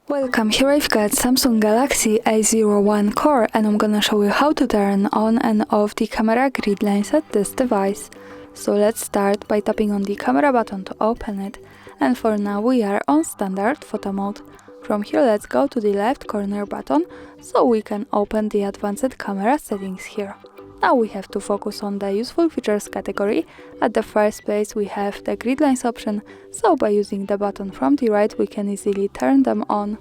Welcome, here I've got Samsung Galaxy A01 Core and I'm gonna show you how to turn on and off the camera grid lines at this device. So let's start by tapping on the camera button to open it, and for now we are on standard photo mode. From here let's go to the left corner button so we can open the advanced camera settings here. Now we have to focus on the useful features category. At the first place we have the grid lines option, so by using the button from the right we can easily turn them on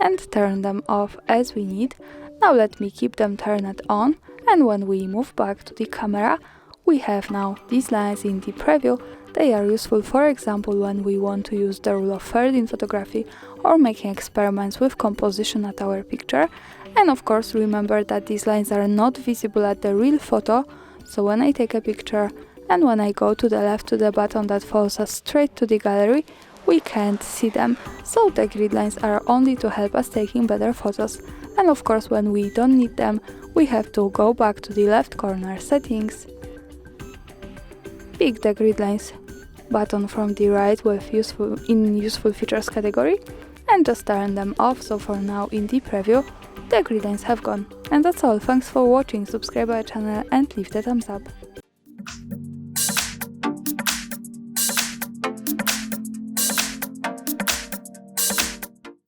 and turn them off as we need. Now let me keep them turned on, and when we move back to the camera we have now these lines in the preview. They are useful, for example, when we want to use the rule of thirds in photography or making experiments with composition at our picture. And of course remember that these lines are not visible at the real photo, so when I take a picture and when I go to the left to the button that follows us straight to the gallery, we can't see them, so the grid lines are only to help us taking better photos. And of course when we don't need them, we have to go back to the left corner settings, pick the grid lines button from the right with useful features category, and just turn them off. So for now in the preview the grid lines have gone. And that's all. Thanks for watching, subscribe our channel and leave the thumbs up.